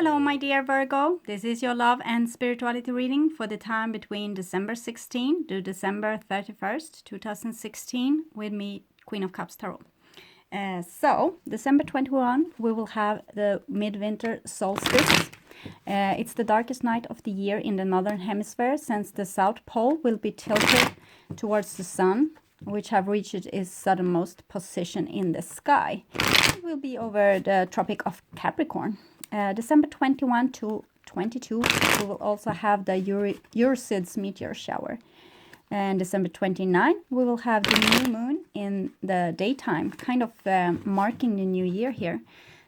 Hello, my dear Virgo. This is your love and spirituality reading for the time between December 16 to December 31st, 2016, with me, Queen of Cups Tarot. December 21, we will have the midwinter solstice. It's the darkest night of the year in the northern hemisphere, since the south pole will be tilted towards the sun, which have reached its southernmost position in the sky. It will be over the Tropic of Capricorn. December 21 to 22, we will also have the Eurasids meteor shower. And December 29, we will have the new moon in the daytime, kind of marking the new year here.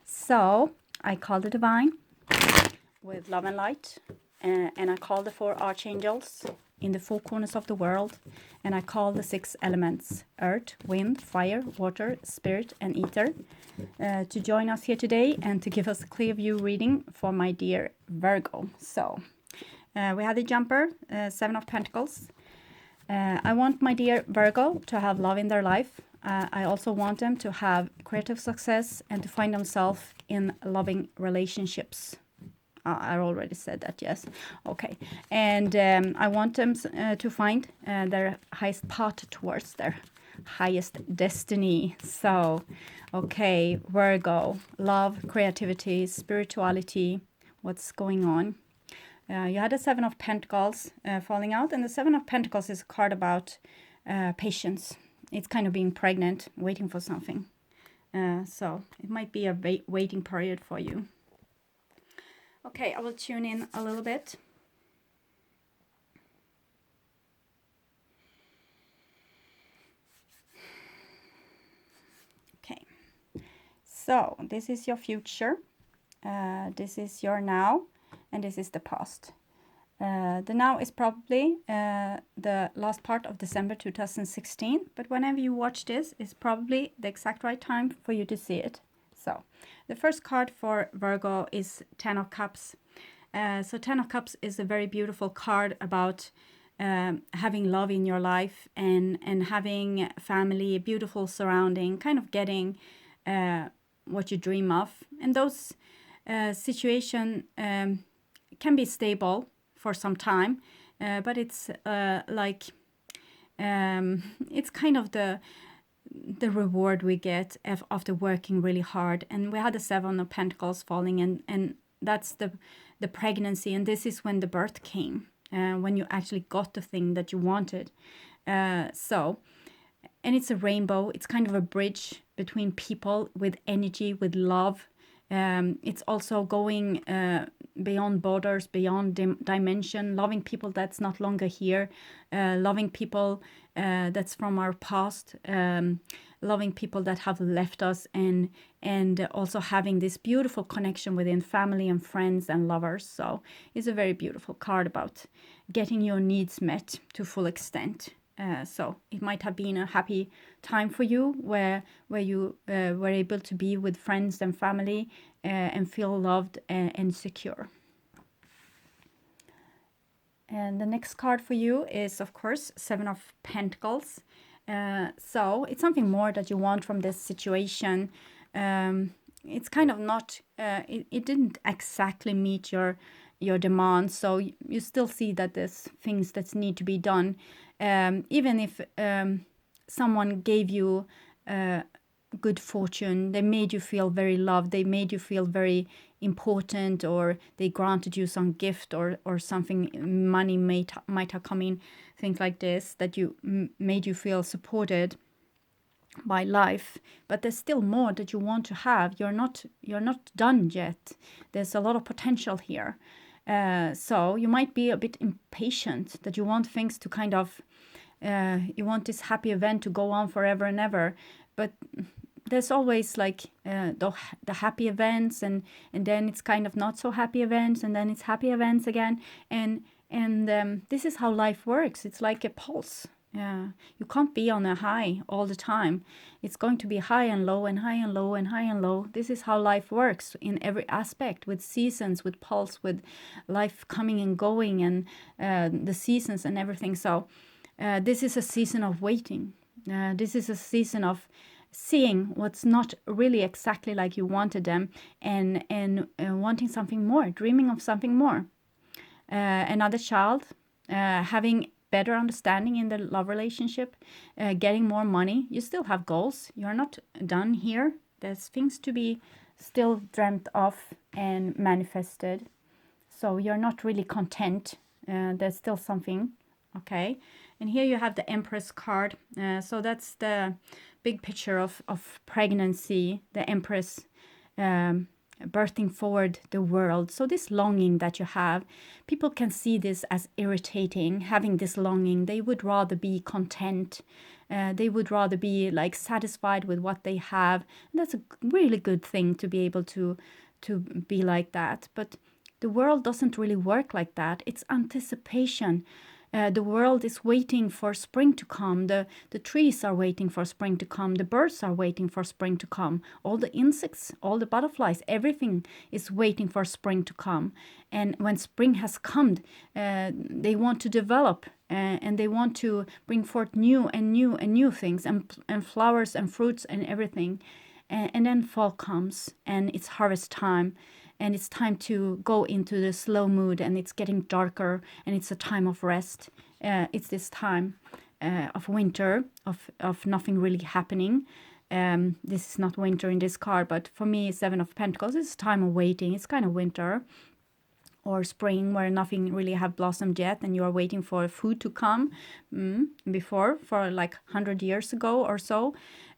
So I call the divine with love and light, and I call the 4 archangels in the 4 corners of the world, and I call the 6 elements, earth, wind, fire, water, spirit, and ether, to join us here today and to give us a clear view reading for my dear Virgo. So we had the jumper, 7 of Pentacles. I want my dear Virgo to have love in their life. I also want them to have creative success and to find themselves in loving relationships. I already said that, yes. Okay. And I want them to find their highest path towards their highest destiny. So, okay, Virgo, love, creativity, spirituality, what's going on? You had the 7 of Pentacles falling out, and the 7 of Pentacles is a card about patience. It's kind of being pregnant, waiting for something. So it might be a waiting period for you. Okay, I will tune in a little bit. Okay, so this is your future, this is your now, and this is the past. The now is probably the last part of December 2016, but whenever you watch this, it's probably the exact right time for you to see it. So, the first card for Virgo is 10 of Cups. So 10 of Cups is a very beautiful card about having love in your life and having family, a beautiful surrounding, kind of getting what you dream of. And those situations can be stable for some time, but it's it's kind of the reward we get after working really hard. And we had the 7 of Pentacles falling, and that's the pregnancy, and this is when the birth came, when you actually got the thing that you wanted. And it's a rainbow. It's kind of a bridge between people with energy, with love. It's also going beyond borders, beyond dimension, loving people that's not longer here, loving people that's from our past, loving people that have left us, and also having this beautiful connection within family and friends and lovers. So it's a very beautiful card about getting your needs met to full extent. So it might have been a happy time for you where you were able to be with friends and family and feel loved and secure. And the next card for you is, of course, 7 of Pentacles. So it's something more that you want from this situation. It's kind of not, it didn't exactly meet your demands, so you still see that there's things that need to be done. Even if someone gave you good fortune, they made you feel very loved, they made you feel very important, or they granted you some gift or something, money might have come in, things like this, that you made you feel supported by life. But there's still more that you want to have. You're not done yet. There's a lot of potential here. So you might be a bit impatient, that you want things to kind of, you want this happy event to go on forever and ever, but there's always like the happy events, and then it's kind of not so happy events, and then it's happy events again, and this is how life works. It's like a pulse. You can't be on a high all the time. It's going to be high and low and high and low and high and low. This is how life works in every aspect, with seasons, with pulse, with life coming and going, and the seasons and everything. So this is a season of waiting. This is a season of seeing what's not really exactly like you wanted them, and wanting something more, dreaming of something more. Another child, having better understanding in the love relationship, getting more money. You still have goals. You're not done here. There's things to be still dreamt of and manifested. So you're not really content. There's still something. Okay. And here you have the Empress card. So that's the big picture of pregnancy, the Empress, birthing forward the world. So this longing that you have, people can see this as irritating, having this longing. They would rather be content. They would rather be like satisfied with what they have. And that's a really good thing to be able to be like that. But the world doesn't really work like that. It's anticipation. The world is waiting for spring to come. The trees are waiting for spring to come. The birds are waiting for spring to come. All the insects, all the butterflies, everything is waiting for spring to come. And when spring has come, they want to develop, and they want to bring forth new and new and new things, and flowers and fruits and everything. And then fall comes, and it's harvest time. And it's time to go into the slow mood, and it's getting darker, and it's a time of rest. It's this time of winter, of nothing really happening. This is not winter in this card, but for me, Seven of Pentacles is a time of waiting. It's kind of winter or spring, where nothing really have blossomed yet, and you are waiting for food to come. Before, for like 100 years ago or so,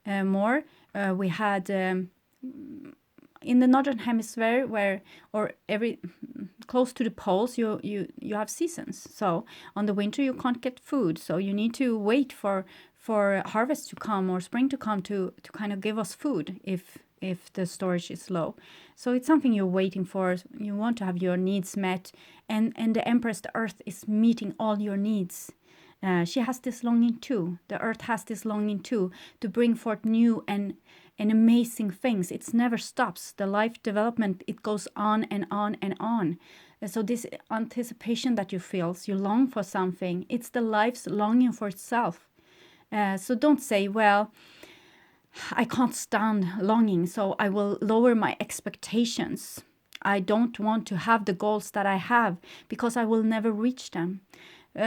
more, we had... in the northern hemisphere, close to the poles, you have seasons. So on the winter you can't get food, so you need to wait for harvest to come or spring to come to kind of give us food if the storage is low. So it's something you're waiting for. You want to have your needs met, and the Empress, the Earth, is meeting all your needs. She has this longing too. The Earth has this longing too, to bring forth new and amazing things. It never stops. The life development, it goes on and on and on. So this anticipation that you feel, you long for something, it's the life's longing for itself. So don't say, well, I can't stand longing, so I will lower my expectations. I don't want to have the goals that I have because I will never reach them.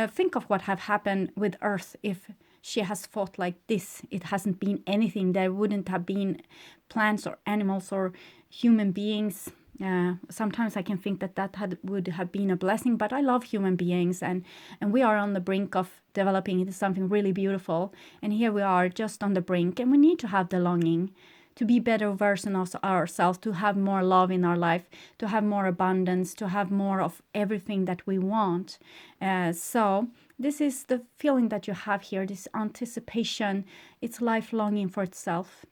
Think of what have happened with Earth if she has fought like this. It hasn't been anything. There wouldn't have been plants or animals or human beings. Sometimes I can think that would have been a blessing, but I love human beings, and we are on the brink of developing into something really beautiful. And here we are just on the brink, and we need to have the longing to be better version of ourselves, to have more love in our life, to have more abundance, to have more of everything that we want. So this is the feeling that you have here, this anticipation. It's life longing for itself.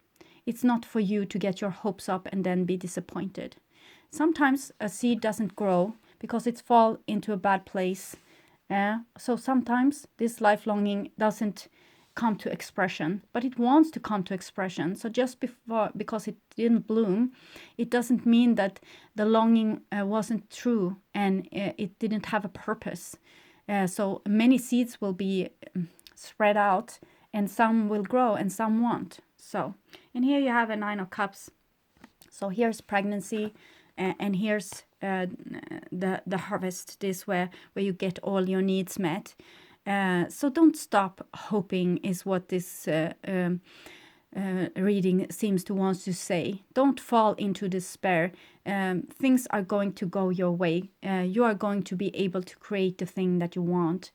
It's not for you to get your hopes up and then be disappointed. Sometimes a seed doesn't grow because it's fall into a bad place. So sometimes this life longing doesn't come to expression, but it wants to come to expression. So just because it didn't bloom, it doesn't mean that the longing wasn't true and it didn't have a purpose. So many seeds will be spread out, and some will grow and some won't. So, and here you have a Nine of Cups. So here's pregnancy, and here's the harvest, this where you get all your needs met. So don't stop hoping is what this reading seems to want to say. Don't fall into despair. Things are going to go your way. You are going to be able to create the thing that you want.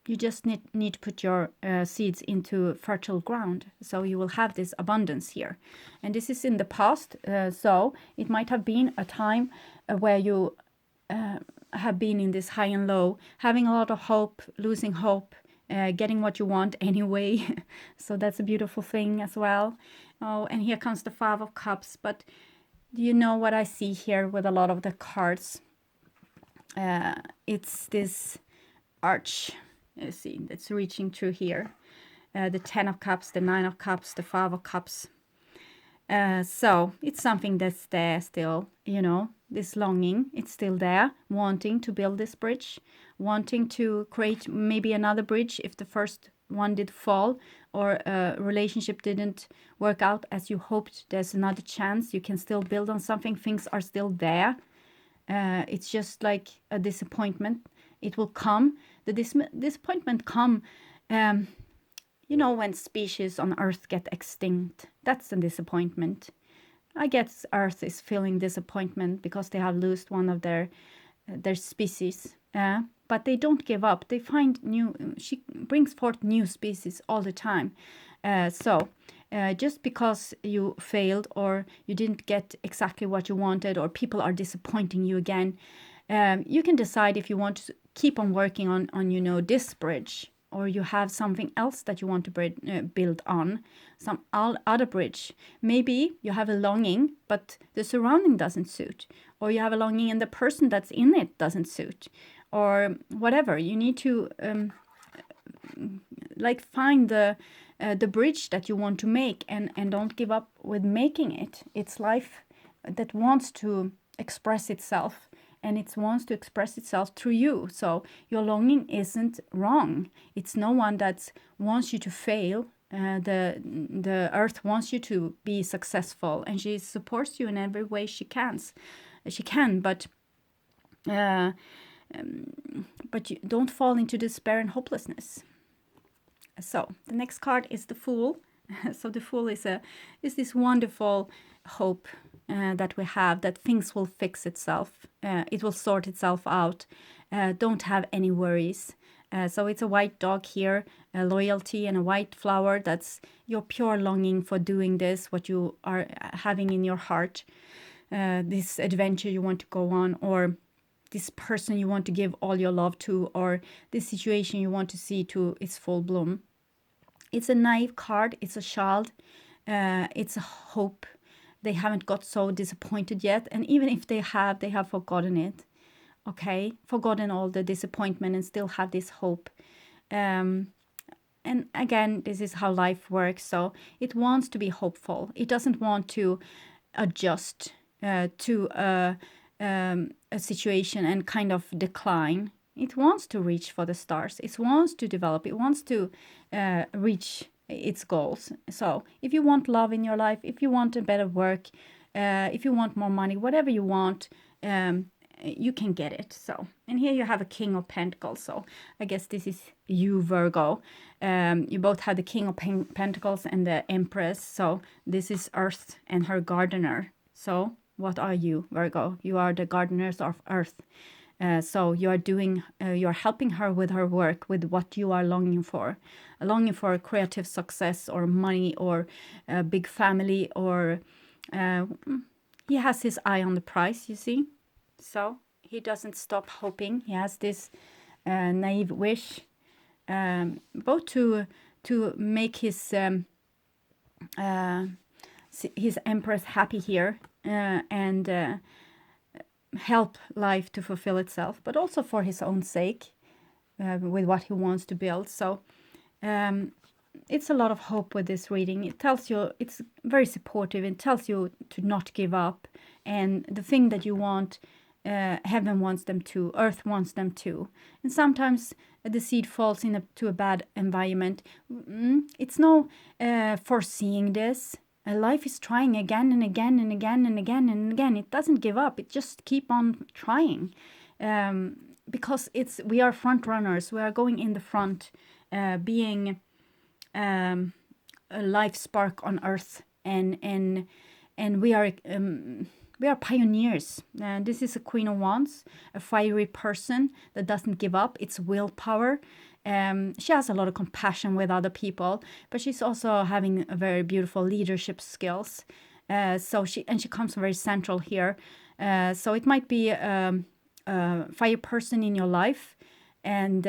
You just need to put your seeds into fertile ground, so you will have this abundance here. And this is in the past, so it might have been a time where you have been in this high and low, having a lot of hope, losing hope, getting what you want anyway. So that's a beautiful thing as well. Oh, and here comes the Five of Cups. But do you know what I see here with a lot of the cards? It's this arch. You see, that's reaching through here. The Ten of Cups, the Nine of Cups, the Five of Cups. So it's something that's there still, you know, this longing, it's still there, wanting to build this bridge, wanting to create maybe another bridge if the first one did fall, or a relationship didn't work out as you hoped, there's another chance. You can still build on something. Things are still there. It's just like a disappointment. It will come. The disappointment come, when species on Earth get extinct. That's a disappointment. I guess Earth is feeling disappointment because they have lost one of their species. But they don't give up. They find new. She brings forth new species all the time. So just because you failed or you didn't get exactly what you wanted, or people are disappointing you again, you can decide if you want to keep on working on this bridge, or you have something else that you want to build on, some other bridge. Maybe you have a longing, but the surrounding doesn't suit, or you have a longing and the person that's in it doesn't suit, or whatever. You need to find the bridge that you want to make, and don't give up with making it. It's life that wants to express itself, and it wants to express itself through you. So your longing isn't wrong. It's no one that wants you to fail. The earth wants you to be successful, and she supports you in every way she can. But you don't fall into despair and hopelessness. So the next card is the Fool. So the Fool is this wonderful hope that we have, that things will fix itself. It will sort itself out. Don't have any worries. So it's a white dog here, a loyalty, and a white flower. That's your pure longing for doing this, what you are having in your heart, this adventure you want to go on, or this person you want to give all your love to, or this situation you want to see to its full bloom. It's a naive card. It's a child. It's a hope. They haven't got so disappointed yet. And even if they have forgotten it. Okay? Forgotten all the disappointment and still have this hope. And again, this is how life works. So it wants to be hopeful. It doesn't want to adjust to a situation and kind of decline. It wants to reach for the stars. It wants to develop. It wants to reach its goals. So if you want love in your life, if you want a better work, if you want more money, whatever you want, you can get it. So, and here you have a King of Pentacles. So I guess this is you, Virgo. You both have the King of Pentacles and the Empress. So this is Earth and her gardener. So what are you, Virgo? You are the gardeners of Earth. So you are helping her with her work, with what you are longing for creative success, or money, or a big family, or he has his eye on the prize, you see. So he doesn't stop hoping. He has this naive wish, both to make his Empress happy here, and help life to fulfill itself, but also for his own sake, with what he wants to build. So it's a lot of hope with this reading. It tells you, it's very supportive. It tells you to not give up, and the thing that you want, heaven wants them to, earth wants them to. And sometimes the seed falls into a bad environment. It's no foreseeing this. Life is trying again and again and again and again and again. It doesn't give up. It just keep on trying, because we are front runners. We are going in the front, being a life spark on Earth, and we are pioneers. This is a Queen of Wands, a fiery person that doesn't give up. It's willpower. She has a lot of compassion with other people, but she's also having a very beautiful leadership skills. So she comes very central here. So it might be a fire person in your life, and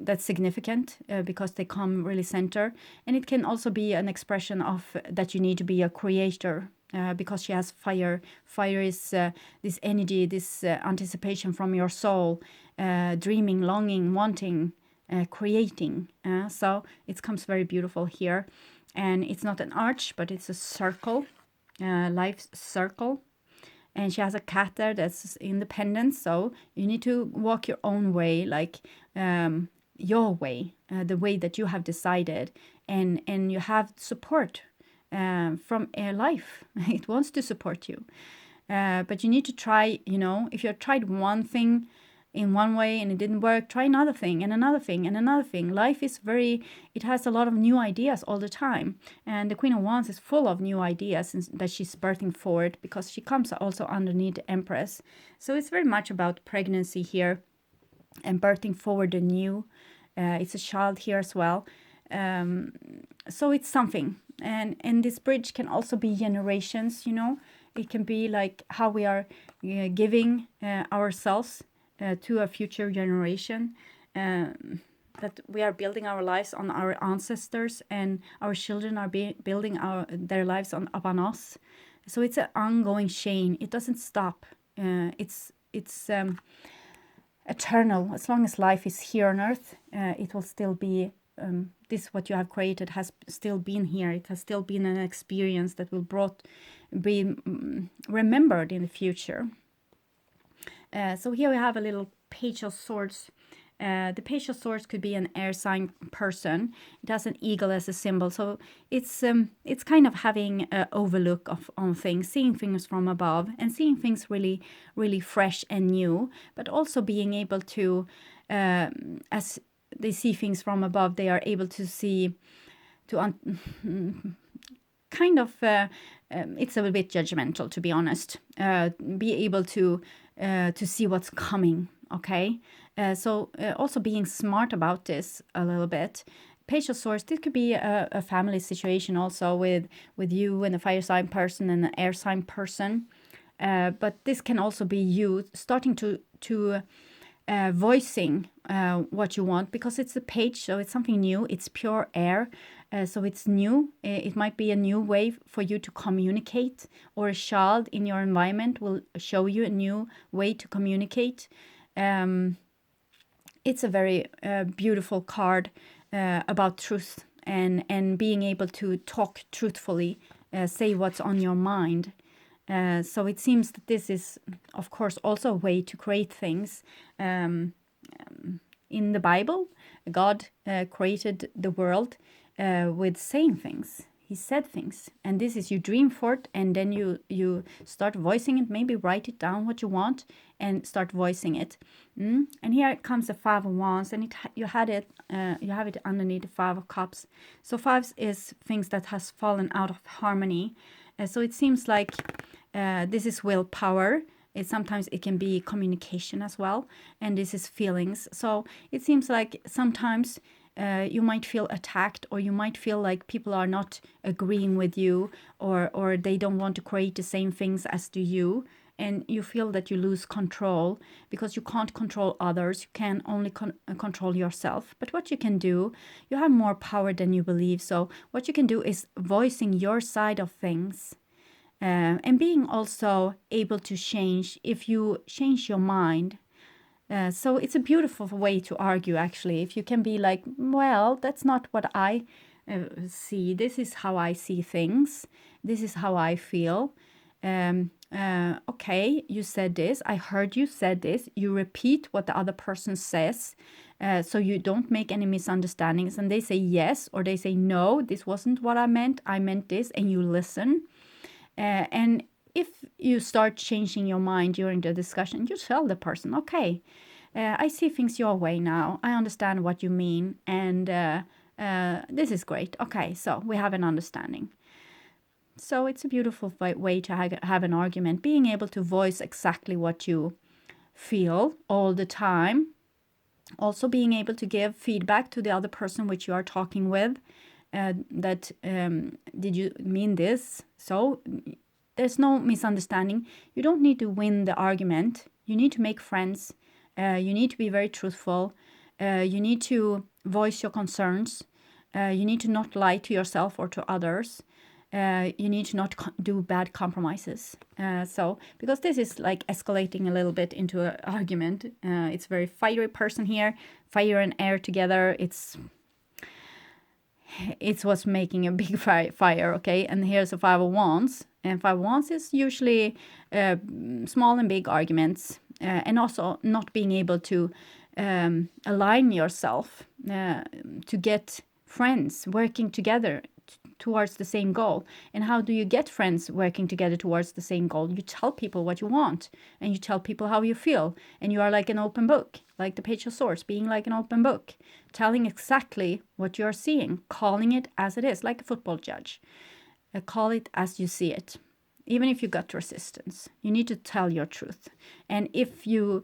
that's significant because they come really center. And it can also be an expression of that you need to be a creator. Because she has fire. Fire is this energy, this anticipation from your soul, dreaming, longing, wanting, creating. So it comes very beautiful here. And it's not an arch, but it's a circle, life circle. And she has a cat there that's independent. So you need to walk your own way, like your way, the way that you have decided, and you have support from life. It wants to support you. But you need to try, if you have tried one thing in one way and it didn't work, try another thing and another thing and another thing. Life is it has a lot of new ideas all the time. And the Queen of Wands is full of new ideas that she's birthing forward, because she comes also underneath the Empress. So it's very much about pregnancy here and birthing forward the new. It's a child here as well. So it's something. And this bridge can also be generations, It can be like how we are giving ourselves to a future generation, that we are building our lives on our ancestors, and our children are building their lives upon us. So it's an ongoing chain. It doesn't stop. It's eternal. As long as life is here on earth, it will still be, this what you have created has still been here. It has still been an experience that will be remembered in the future. So here we have a little Page of Swords. The Page of Swords could be an air sign person. It has an eagle as a symbol, so it's kind of having an overlook on things, seeing things from above, and seeing things really, really fresh and new. But also being able to, as they see things from above, they are able to see, kind of, it's a bit judgmental, to be honest. Be able to see what's coming. Okay, so also being smart about this a little bit. Page of Swords, this could be a family situation also with you and a fire sign person and an air sign person. But this can also be you starting to voicing what you want, because it's a page, so it's something new. It's pure air, so it's new. It might be a new way for you to communicate, or a child in your environment will show you a new way to communicate. It's a very beautiful card about truth and being able to talk truthfully, say what's on your mind. So it seems that this is, of course, also a way to create things. In the Bible, God created the world with saying things. He said things, and this is, you dream for it, and then you start voicing it. Maybe write it down what you want and start voicing it. And here comes the Five of Wands, and you have it underneath the Five of Cups. So fives is things that has fallen out of harmony. So it seems like this is willpower. Sometimes it can be communication as well, and this is feelings. So it seems like sometimes you might feel attacked, or you might feel like people are not agreeing with you, or they don't want to create the same things as do you, and you feel that you lose control because you can't control others. You can only control yourself. But what you can do, you have more power than you believe. So what you can do is voicing your side of things, and being also able to change if you change your mind. So it's a beautiful way to argue, actually. If you can be like, well, that's not what I see. This is how I see things. This is how I feel. Okay, you said this. I heard you said this. You repeat what the other person says, so you don't make any misunderstandings. And they say yes, or they say no, this wasn't what I meant. I meant this, and you listen. And if you start changing your mind during the discussion, you tell the person, okay, I see things your way now. I understand what you mean. And this is great. Okay, so we have an understanding. So it's a beautiful way to have an argument, being able to voice exactly what you feel all the time. Also being able to give feedback to the other person which you are talking with. That did you mean this? So there's no misunderstanding. You don't need to win the argument. You need to make friends. You need to be very truthful. You need to voice your concerns. You need to not lie to yourself or to others. You need to not do bad compromises. So because this is like escalating a little bit into an argument. It's a very fiery person here. Fire and air together. It's what's making a big fire, okay? And here's a Five of Wands. And Five of Wands is usually small and big arguments. And also not being able to align yourself to get friends working together towards the same goal. And how do you get friends working together towards the same goal? You tell people what you want, and you tell people how you feel, and you are like an open book, like the Page of Swords, being like an open book, telling exactly what you're seeing, calling it as it is, like a football judge. Call it as you see it. Even if you got resistance, you need to tell your truth. And if you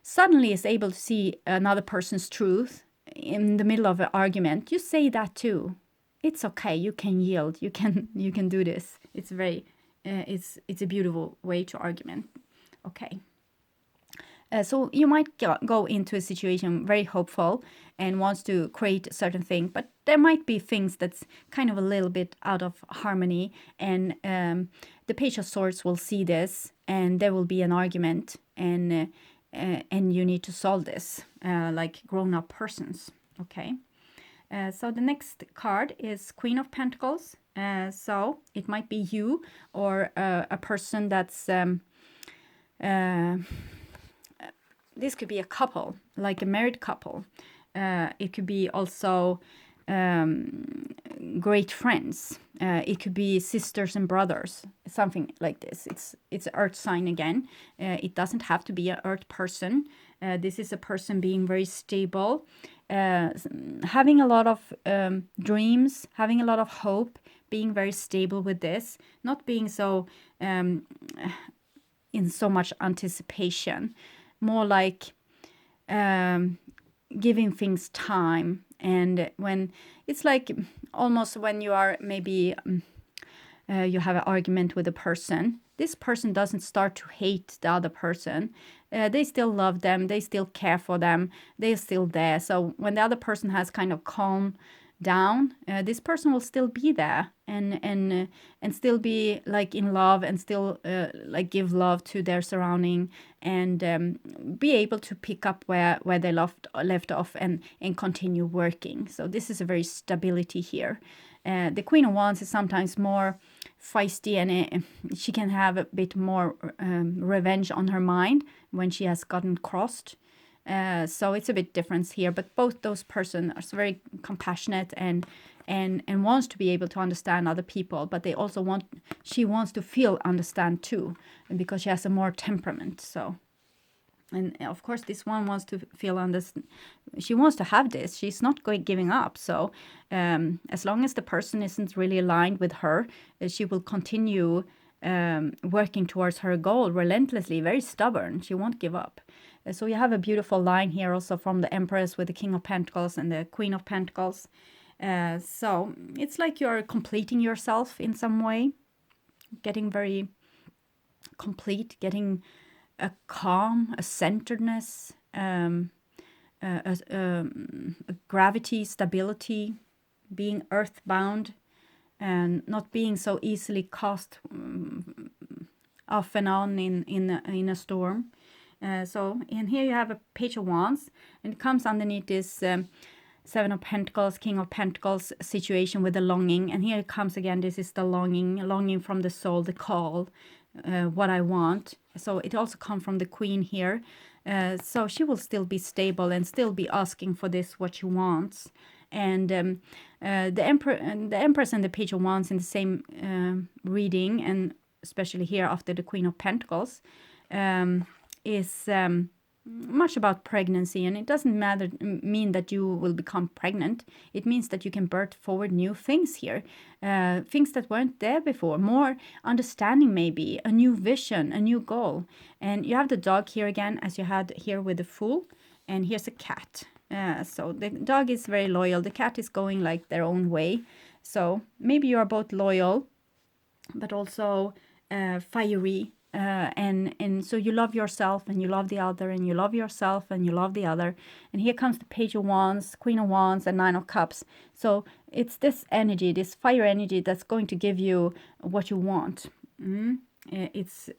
suddenly is able to see another person's truth in the middle of an argument, you say that too. It's okay. You can yield. You can do this. It's very, it's a beautiful way to argument. Okay. So you might go into a situation very hopeful and wants to create a certain thing, but there might be things that's kind of a little bit out of harmony, and the Page of Swords will see this, and there will be an argument, and you need to solve this like grown-up persons. Okay. So the next card is Queen of Pentacles. So it might be you or a person that's this could be a couple, like a married couple. It could be also great friends. It could be sisters and brothers, something like this. It's an earth sign again. It doesn't have to be an earth person. This is a person being very stable, having a lot of dreams, having a lot of hope, being very stable with this, not being so in so much anticipation, more like giving things time. And when it's like almost when you are maybe you have an argument with a person, this person doesn't start to hate the other person. They still love them, they still care for them, they're still there. So when the other person has kind of calmed down, this person will still be there and still be like in love, and still like give love to their surrounding, and be able to pick up where they left off and continue working. So this is a very stability here. The Queen of Wands is sometimes more feisty, and she can have a bit more revenge on her mind when she has gotten crossed. So it's a bit different here, but both those persons are very compassionate and wants to be able to understand other people, but they also she wants to feel understand too, and because she has a more temperament. So, and of course this one wants to feel understand. She wants to have this. She's not giving up. So as long as the person isn't really aligned with her, she will continue working towards her goal relentlessly, very stubborn. She won't give up. So you have a beautiful line here also from the Empress with the King of Pentacles and the Queen of Pentacles. So it's like you're completing yourself in some way, getting very complete, getting a calm, a centeredness, a gravity, stability, being earthbound, and not being so easily cast off and on in a storm. So in here you have a Page of Wands, and it comes underneath this Seven of Pentacles, King of Pentacles situation with the longing. And here it comes again, this is the longing from the soul, the call, what I want. So it also comes from the Queen here. So she will still be stable and still be asking for this, what she wants. And the Empress and the Page of Wands in the same reading, and especially here after the Queen of Pentacles, is much about pregnancy. And it doesn't mean that you will become pregnant. It means that you can birth forward new things here, things that weren't there before, more understanding, maybe a new vision, a new goal. And you have the dog here again, as you had here with the Fool, and here's a cat. So the dog is very loyal, the cat is going like their own way. So maybe you are both loyal but also fiery, and so you love yourself and you love the other, and you love yourself and you love the other. And here comes the Page of Wands, Queen of Wands, and Nine of Cups. So it's this energy, this fire energy, that's going to give you what you want. It's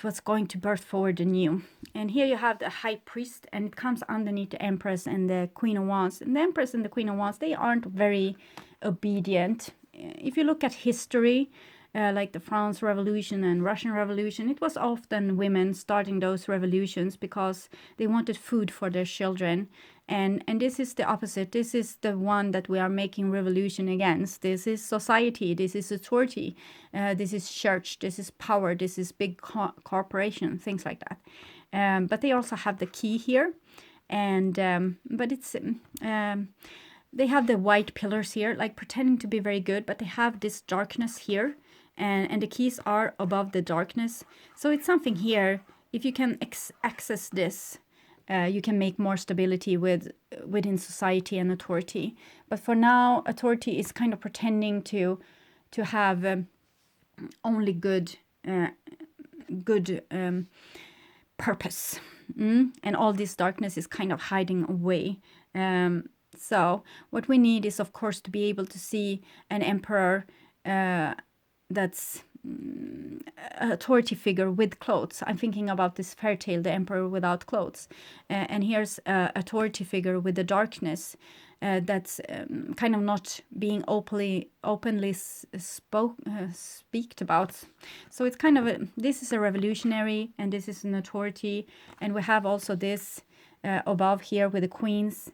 what's going to birth forward the new. And here you have the High Priest, and it comes underneath the Empress and the Queen of Wands. And the Empress and the Queen of Wands, they aren't very obedient. If you look at history, like the France Revolution and Russian Revolution, it was often women starting those revolutions because they wanted food for their children. And this is the opposite. This is the one that we are making revolution against. This is society. This is authority. This is church. This is power. This is big corporation, things like that. But they also have the key here. And but it's they have the white pillars here, like pretending to be very good, but they have this darkness here, and the keys are above the darkness. So it's something here. If you can access this, you can make more stability within society and authority. But for now, authority is kind of pretending to have only good purpose. And all this darkness is kind of hiding away. So what we need is, of course, to be able to see an emperor that's an authority figure with clothes. I'm thinking about this fairy tale, The Emperor Without Clothes. And here's an authority figure with the darkness that's kind of not being openly speaked about. So it's kind of this is a revolutionary and this is an authority. And we have also this above here with the queens.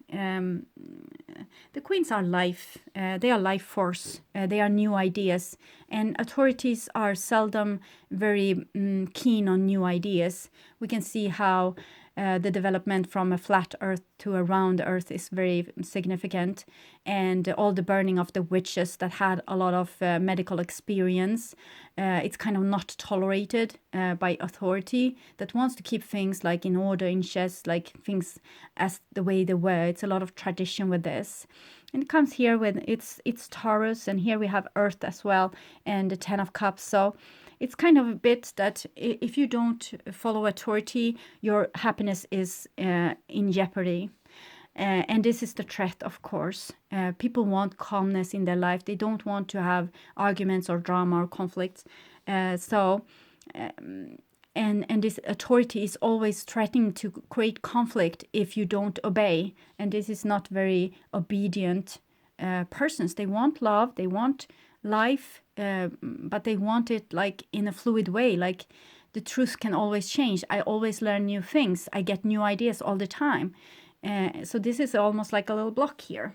The queens are life. They are life force. They are new ideas. And authorities are seldom very keen on new ideas. We can see how the development from a flat earth to a round earth is very significant. And all the burning of the witches that had a lot of medical experience, it's kind of not tolerated by authority that wants to keep things like in order, in chess, like things as the way they were. It's a lot of tradition with this. And it comes here with it's Taurus, and here we have Earth as well, and the 10 of Cups. So it's kind of a bit that if you don't follow authority, your happiness is in jeopardy. And this is the threat, of course. People want calmness in their life. They don't want to have arguments or drama or conflicts. And this authority is always threatening to create conflict if you don't obey. And this is not very obedient persons. They want love, they want life, but they want it like in a fluid way. Like the truth can always change. I always learn new things. I get new ideas all the time. So this is almost like a little block here.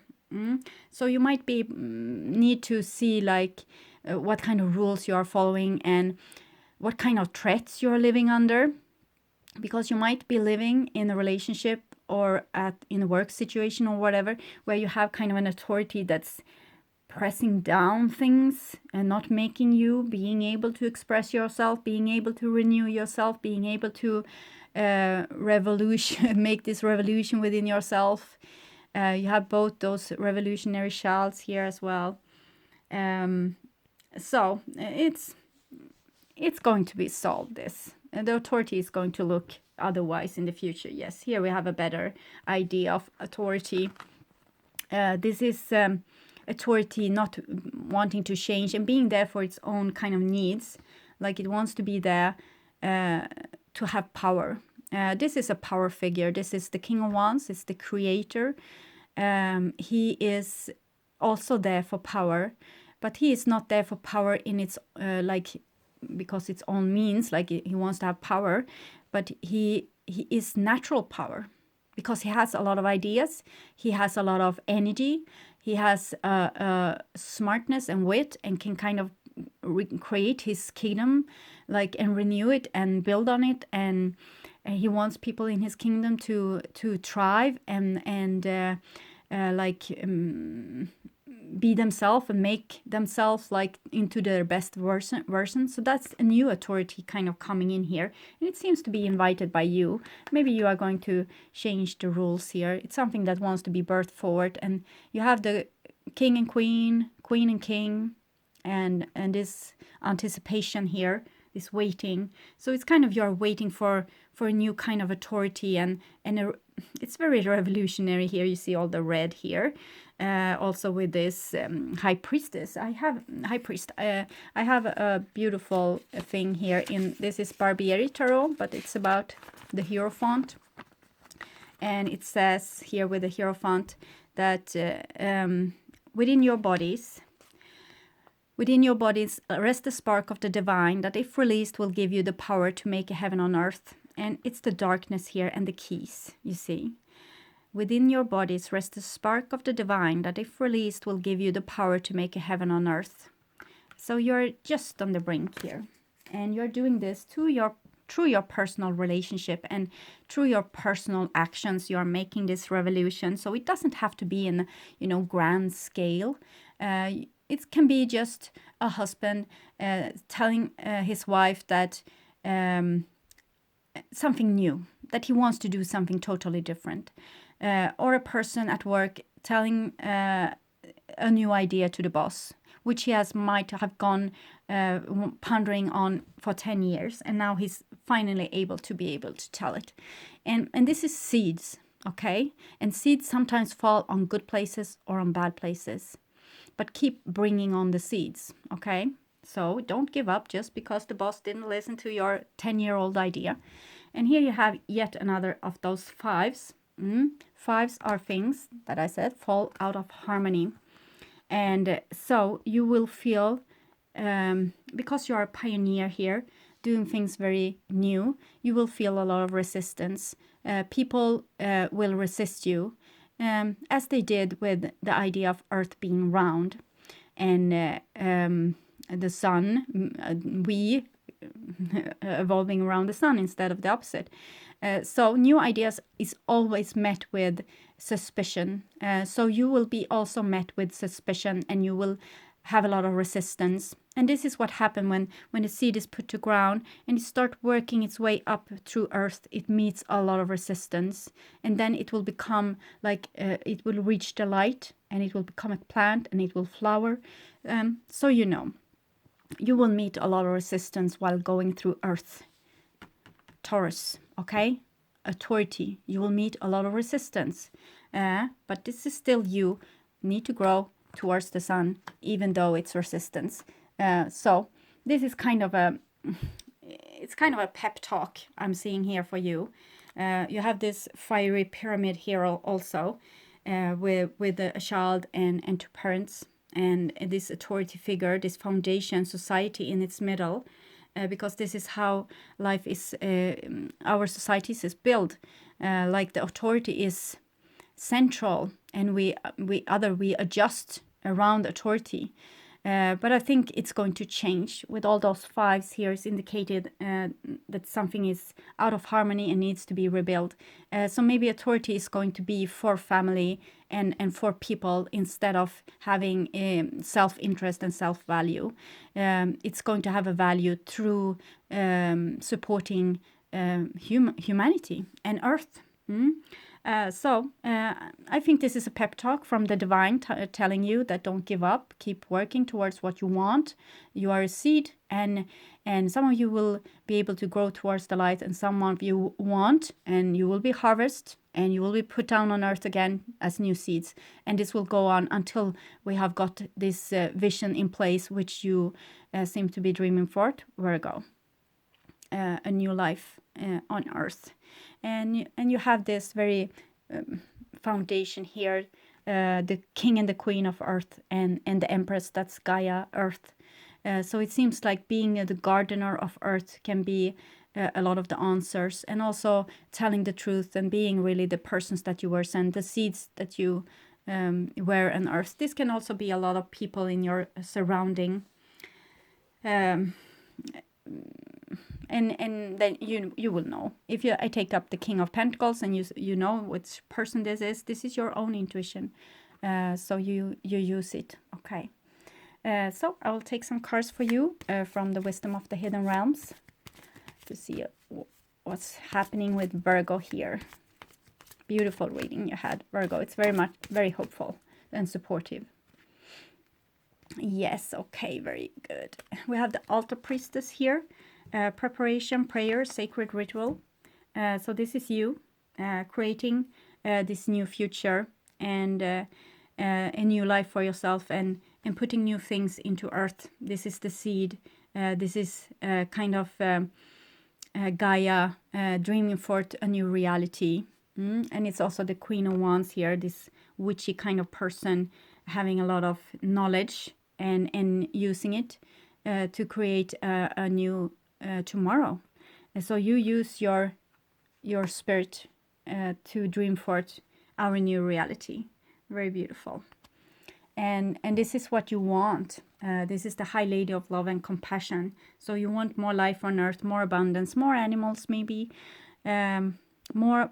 So you might be need to see like what kind of rules you are following and what kind of threats you're living under, because you might be living in a relationship or in a work situation or whatever, where you have kind of an authority that's pressing down things and not making you being able to express yourself, being able to renew yourself, being able to make this revolution within yourself. You have both those revolutionary shells here as well. So it's going to be solved, this. And the authority is going to look otherwise in the future. Yes, here we have a better idea of authority. This is authority not wanting to change and being there for its own kind of needs. Like it wants to be there to have power. This is a power figure. This is the King of Wands. It's the creator. He is also there for power, but he is not there for power in its because its own means, like he wants to have power, but he is natural power because he has a lot of ideas, he has a lot of energy, he has smartness and wit, and can kind of create his kingdom, like, and renew it and build on it, and he wants people in his kingdom to thrive and be themselves and make themselves like into their best version. So that's a new authority kind of coming in here, and it seems to be invited by you. Maybe you are going to change the rules here. It's something that wants to be birthed forward, and you have the king and queen, queen and king, and this anticipation here, this waiting. So it's kind of you're waiting for a new kind of authority, and it's very revolutionary here. You see all the red here. Also with this high priestess. I have a beautiful thing here this is Barbieri Tarot, but it's about the Hierophant. And it says here with the Hierophant that within your bodies, Within your bodies rests the spark of the divine that, if released, will give you the power to make a heaven on earth. And it's the darkness here and the keys, you see. Within your bodies rests the spark of the divine that, if released, will give you the power to make a heaven on earth. So you're just on the brink here. And you're doing this through your personal relationship and through your personal actions. You're making this revolution. So it doesn't have to be in, grand scale. It can be just a husband telling his wife that something new, that he wants to do something totally different. Or a person at work telling a new idea to the boss, which he might have gone pondering on for 10 years, and now he's finally able to tell it. And this is seeds, okay? And seeds sometimes fall on good places or on bad places, but keep bringing on the seeds, okay? So don't give up just because the boss didn't listen to your 10-year-old idea. And here you have yet another of those fives. Fives are things that I said fall out of harmony. And so you will feel, because you are a pioneer here, doing things very new, you will feel a lot of resistance. People will resist you, as they did with the idea of Earth being round. And the sun, we evolving around the sun instead of the opposite. So new ideas is always met with suspicion. So you will be also met with suspicion, and you will have a lot of resistance. And this is what happens when the seed is put to ground and it starts working its way up through earth. It meets a lot of resistance, and then it will become like it will reach the light, and it will become a plant, and it will flower. So you will meet a lot of resistance while going through earth. Taurus, okay? Authority, you will meet a lot of resistance. But this is still you need to grow towards the sun, even though it's resistance. So this is kind of a pep talk I'm seeing here for you. You have this fiery pyramid here also, with a child and two parents, and this authority figure, this foundation society in its middle, because this is how life is, our societies is built. Like the authority is central, and we adjust around authority. But I think it's going to change with all those fives here. It's indicated that something is out of harmony and needs to be rebuilt. So maybe authority is going to be for family and for people instead of having self-interest and self-value. It's going to have a value through supporting humanity and Earth. So I think this is a pep talk from the divine telling you that don't give up, keep working towards what you want. You are a seed, and some of you will be able to grow towards the light, and some of you won't, and you will be harvested, and you will be put down on earth again as new seeds. And this will go on until we have got this vision in place, which you seem to be dreaming for, Virgo. A new life on earth. And you have this very foundation here, the king and the queen of earth, and the empress, that's Gaia, earth. So it seems like being the gardener of earth can be a lot of the answers, and also telling the truth and being really the persons that you were sent, the seeds that you were on earth. This can also be a lot of people in your surrounding. And then you will know. If I take up the King of Pentacles, and you know which person this is your own intuition. So you use it. Okay. So I will take some cards for you from the Wisdom of the Hidden Realms to see what's happening with Virgo here. Beautiful reading you had, Virgo. It's very hopeful and supportive. Yes, okay, very good. We have the Altar Priestess here. Preparation, prayer, sacred ritual. So this is you creating this new future and a new life for yourself, and putting new things into earth. This is the seed. This is kind of Gaia dreaming forth a new reality. And it's also the Queen of Wands here, this witchy kind of person having a lot of knowledge and using it to create a new tomorrow. And so you use your spirit to dream forth our new reality. Very beautiful. And this is what you want. This is the High Lady of Love and Compassion. So you want more life on earth, more abundance, more animals maybe, more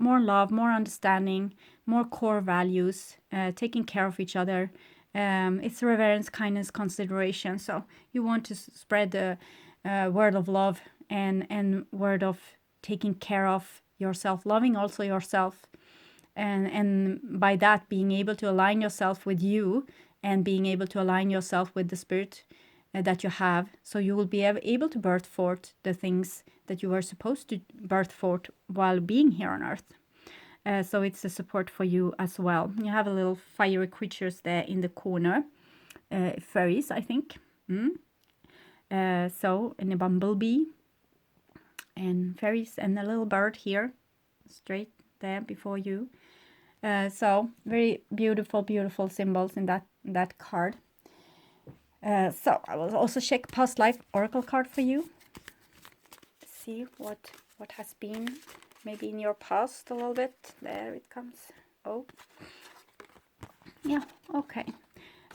love, more understanding, more core values, taking care of each other. It's reverence, kindness, consideration. So you want to spread the word of love and word of taking care of yourself, loving also yourself. And by that, being able to align yourself with you and being able to align yourself with the spirit that you have. So you will be able to birth forth the things that you were supposed to birth forth while being here on earth. So it's a support for you as well. You have a little fiery creatures there in the corner. Fairies, I think. So, and a bumblebee. And fairies and a little bird here. Straight there before you. So very beautiful, beautiful symbols in that card. So I will also check past life oracle card for you. See what has been maybe in your past a little bit. There it comes. Oh, yeah. Okay.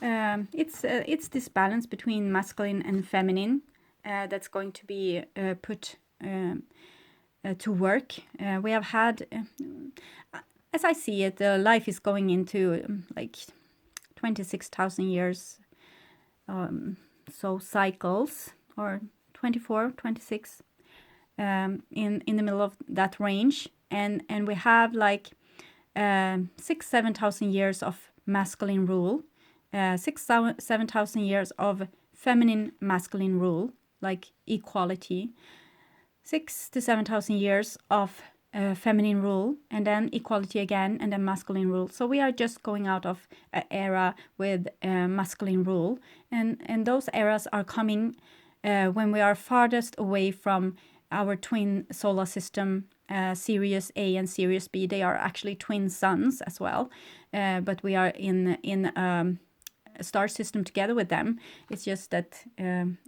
It's this balance between masculine and feminine that's going to be put to work. We have had. As I see it, life is going into like 26,000 years, so cycles, or 24, 26, in the middle of that range, and we have like 6,000-7,000 years of masculine rule, 6,000-7,000 years of feminine masculine rule, like equality, 6,000-7,000 years of feminine rule, and then equality again, and then masculine rule. So we are just going out of an era with masculine rule, and those eras are coming when we are farthest away from our twin solar system, Sirius A and Sirius B. They are actually twin suns as well, but we are in a star system together with them. It's just that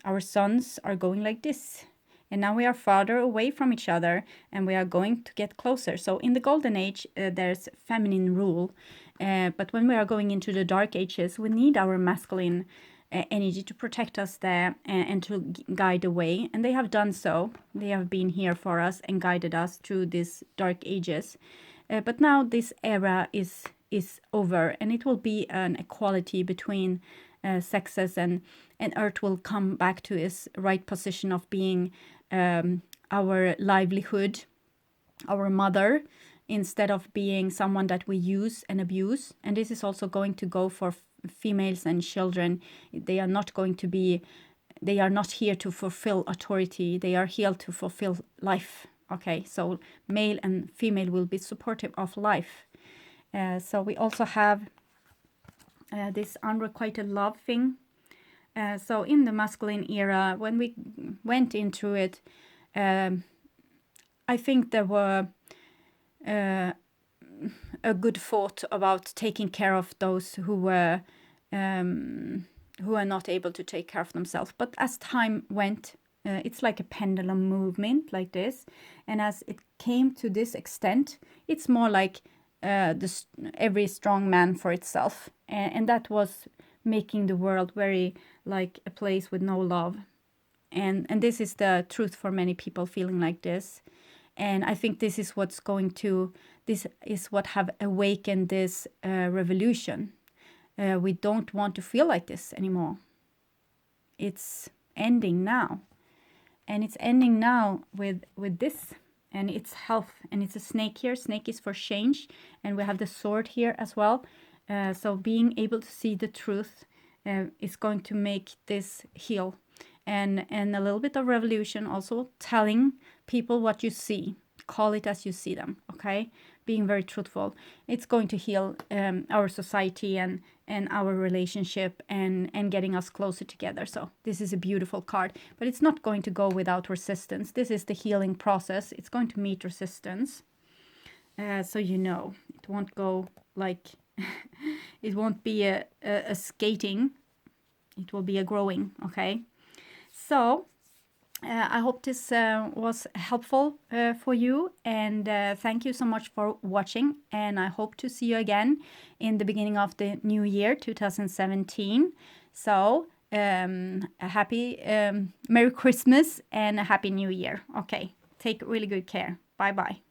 our suns are going like this. And now we are farther away from each other, and we are going to get closer. So in the golden age, there's feminine rule. But when we are going into the dark ages, we need our masculine energy to protect us there and to guide the way. And they have done so. They have been here for us and guided us through these dark ages. But now this era is over, and it will be an equality between sexes, and Earth will come back to its right position of being our livelihood, our mother, instead of being someone that we use and abuse. And this is also going to go for females and children. They are not here to fulfill authority. They are here to fulfill life. Okay, so male and female will be supportive of life. So we also have this unrequited love thing. So in the masculine era, when we went into it, I think there were a good thought about taking care of those who were not able to take care of themselves. But as time went, it's like a pendulum movement like this. And as it came to this extent, it's more like every strong man for itself. And that was making the world very like a place with no love. And this is the truth for many people feeling like this. And I think this is what have awakened this revolution. We don't want to feel like this anymore. It's ending now. And it's ending now with this. And it's health. And it's a snake here. Snake is for change. And we have the sword here as well. So being able to see the truth is going to make this heal. And a little bit of revolution, also telling people what you see. Call it as you see them, okay? Being very truthful. It's going to heal our society and our relationship and getting us closer together. So this is a beautiful card. But it's not going to go without resistance. This is the healing process. It's going to meet resistance. So you know, it won't go like... it won't be a skating. it will be a growing, okay? So I hope this was helpful for you, and thank you so much for watching, and I hope to see you again in the beginning of the new year 2017. So a happy Merry Christmas and a Happy New Year. Okay, take really good care. Bye bye.